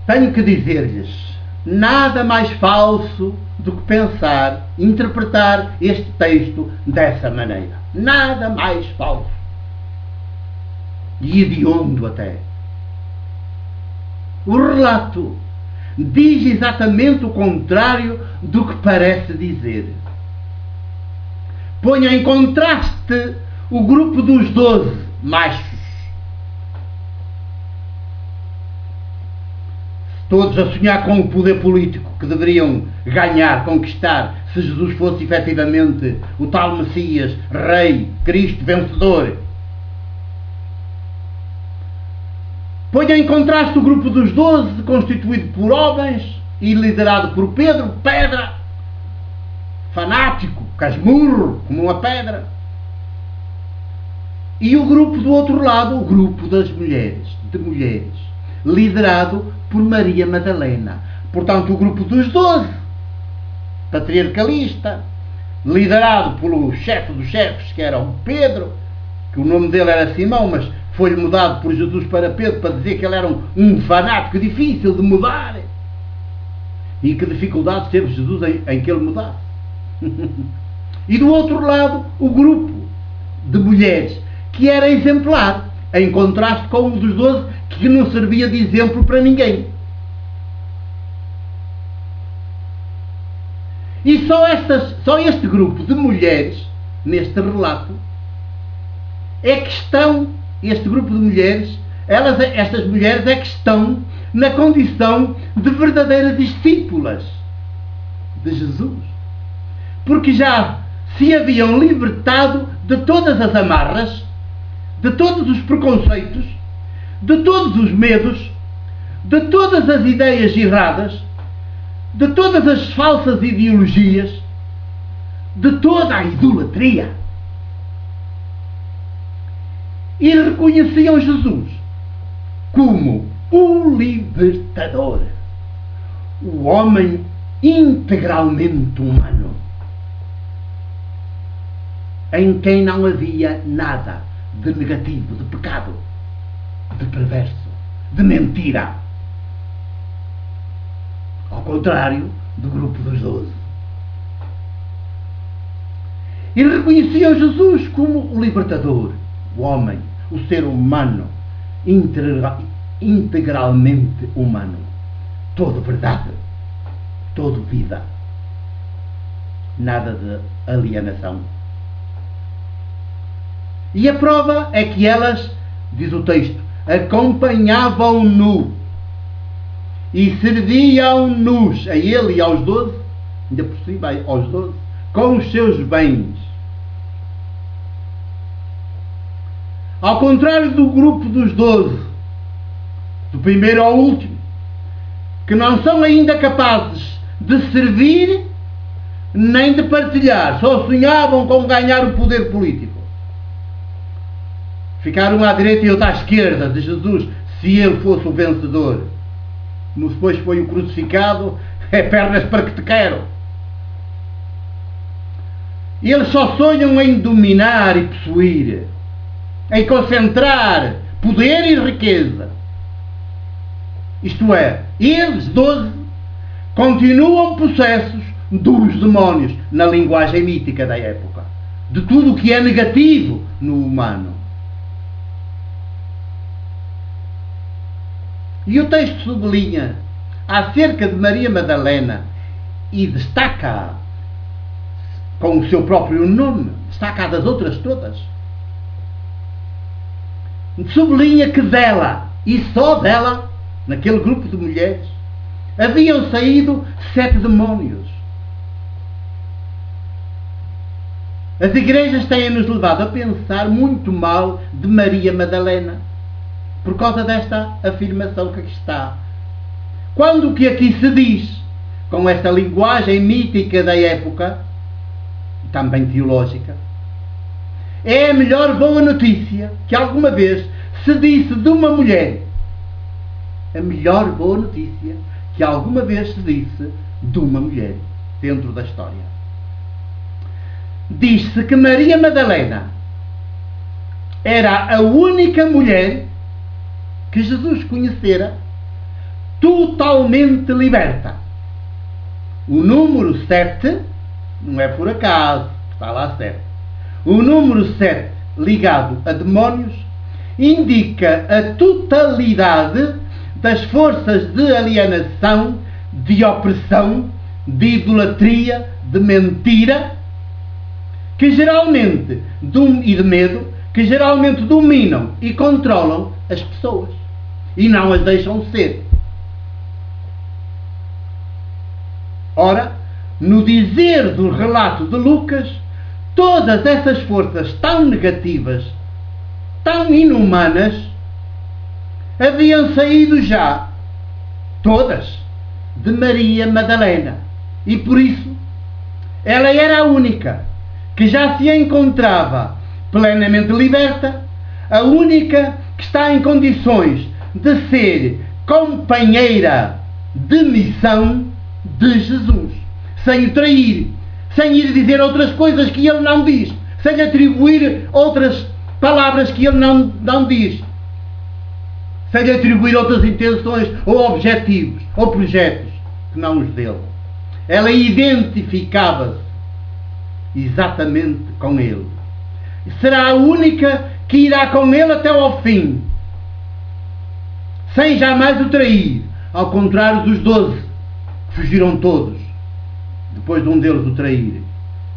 tenho que dizer-lhes, nada mais falso do que pensar, interpretar este texto dessa maneira. Nada mais falso. E hediondo até. O relato diz exatamente o contrário do que parece dizer. Ponha em contraste o grupo dos 12 machos. Todos a sonhar com o poder político que deveriam ganhar, conquistar, se Jesus fosse efetivamente o tal Messias, Rei, Cristo, vencedor. Ponha em contraste o grupo dos 12, constituído por homens e liderado por Pedro, pedra, fanático, casmurro, como uma pedra. E o grupo do outro lado, o grupo das mulheres, liderado por Maria Madalena. Portanto, o grupo dos 12, patriarcalista, liderado pelo chefe dos chefes, que era o Pedro, que o nome dele era Simão, mas foi mudado por Jesus para Pedro, para dizer que ele era um fanático difícil de mudar. E que dificuldades teve Jesus em que ele mudasse. E do outro lado, o grupo de mulheres, que era exemplar, em contraste com o dos 12, que não servia de exemplo para ninguém. E só este grupo de mulheres, neste relato, é que estão, este grupo de mulheres, estas mulheres é que estão na condição de verdadeiras discípulas de Jesus. Porque já se haviam libertado de todas as amarras, de todos os preconceitos, de todos os medos, de todas as ideias erradas, de todas as falsas ideologias, de toda a idolatria. E reconheciam Jesus como o libertador, o homem integralmente humano, em quem não havia nada de negativo, de pecado, de perverso, de mentira. Ao contrário do grupo dos 12. E reconheciam Jesus como o libertador, o homem, o ser humano, integralmente humano. Todo verdade, todo vida. Nada de alienação. E a prova é que elas, diz o texto, acompanhavam-no e serviam-nos, a ele e aos 12, ainda por cima aos 12, com os seus bens. Ao contrário do grupo dos 12, do primeiro ao último, que não são ainda capazes de servir nem de partilhar, só sonhavam com ganhar o poder político. Ficaram à direita e outra à esquerda de Jesus, se ele fosse o vencedor. Como depois foi o crucificado, é pernas para que te quero. E eles só sonham em dominar e possuir, em concentrar poder e riqueza. Isto é, eles, 12, continuam possessos dos demónios, na linguagem mítica da época, de tudo o que é negativo no humano. E o texto sublinha acerca de Maria Madalena e destaca com o seu próprio nome, destaca das outras todas. Sublinha que dela, e só dela, naquele grupo de mulheres, haviam saído 7 demónios. As igrejas têm-nos levado a pensar muito mal de Maria Madalena, por causa desta afirmação que aqui está. Quando o que aqui se diz, com esta linguagem mítica da época, também teológica, é a melhor boa notícia que alguma vez se disse de uma mulher. A melhor boa notícia que alguma vez se disse de uma mulher dentro da história. Diz-se que Maria Madalena era a única mulher que Jesus conhecera totalmente liberta. O número 7, não é por acaso, está lá certo. O número 7, ligado a demónios, indica a totalidade das forças de alienação, de opressão, de idolatria, de mentira, que geralmente, e de medo, que geralmente dominam e controlam as pessoas e não as deixam ser. Ora, no dizer do relato de Lucas, todas essas forças tão negativas, tão inumanas, haviam saído já, todas, de Maria Madalena. E por isso, ela era a única que já se encontrava plenamente liberta, a única que está em condições de ser companheira de missão de Jesus, sem o trair, sem ir dizer outras coisas que ele não diz, sem lhe atribuir outras palavras que ele não diz, sem lhe atribuir outras intenções ou objetivos ou projetos que não os dele. Ela identificava-se exatamente com ele. Será a única que irá com ele até ao fim, sem jamais o trair, ao contrário dos 12, fugiram todos, depois de um deles o trair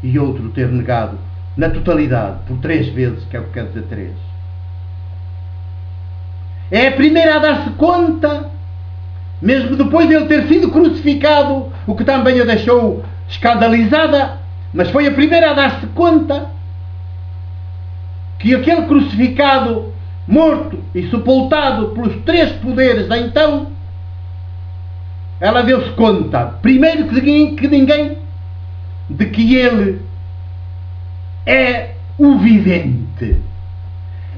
e outro ter negado na totalidade, por 3 vezes, que é o que quer dizer 3. É a primeira a dar-se conta, mesmo depois de ele ter sido crucificado, o que também a deixou escandalizada, mas foi a primeira a dar-se conta que aquele crucificado, morto e sepultado pelos 3 poderes de então, ela deu-se conta, primeiro que ninguém, de que ele é o vivente,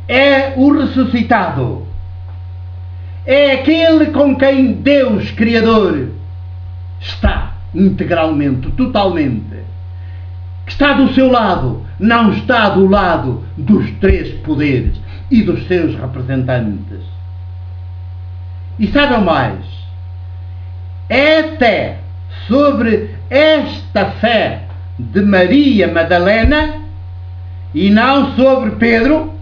é o ressuscitado, é aquele com quem Deus Criador está integralmente, totalmente, que está do seu lado, não está do lado dos 3 poderes e dos seus representantes. E saibam mais, é até sobre esta fé de Maria Madalena e não sobre Pedro,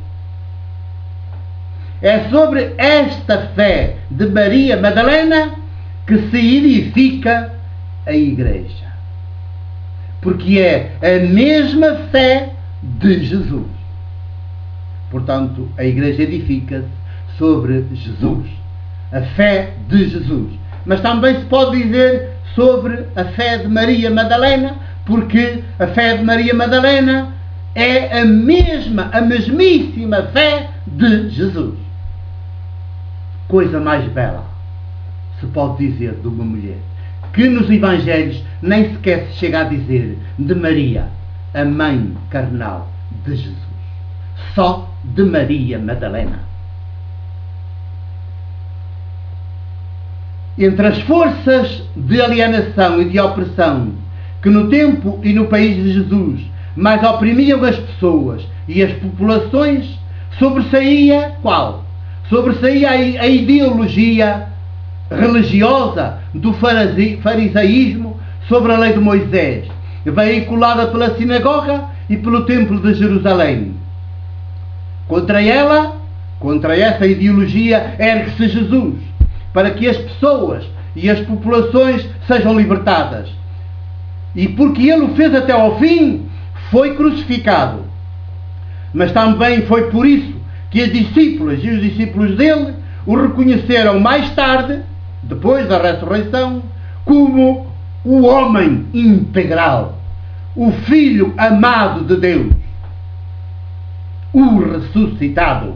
é sobre esta fé de Maria Madalena que se edifica a Igreja. Porque é a mesma fé de Jesus. Portanto, a Igreja edifica-se sobre Jesus. A fé de Jesus. Mas também se pode dizer sobre a fé de Maria Madalena, porque a fé de Maria Madalena é a mesmíssima fé de Jesus. Coisa mais bela se pode dizer de uma mulher, que nos Evangelhos nem sequer se chega a dizer de Maria, a mãe carnal de Jesus. Só de Maria Madalena. Entre as forças de alienação e de opressão que no tempo e no país de Jesus mais oprimiam as pessoas e as populações, sobressaía qual? Sobressaía a ideologia religiosa do farisaísmo sobre a lei de Moisés, veiculada pela sinagoga e pelo templo de Jerusalém. Contra essa ideologia, ergue-se Jesus, para que as pessoas e as populações sejam libertadas. E porque ele o fez até ao fim, foi crucificado. Mas também foi por isso que as discípulas e os discípulos dele o reconheceram mais tarde, depois da ressurreição, como o homem integral, o Filho amado de Deus, o ressuscitado,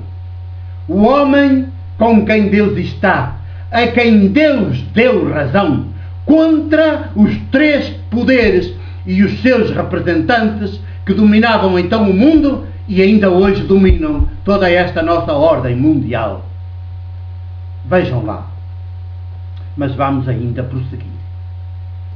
o homem com quem Deus está, a quem Deus deu razão, contra os 3 poderes e os seus representantes que dominavam então o mundo e ainda hoje dominam toda esta nossa ordem mundial. Vejam lá. Mas vamos ainda prosseguir.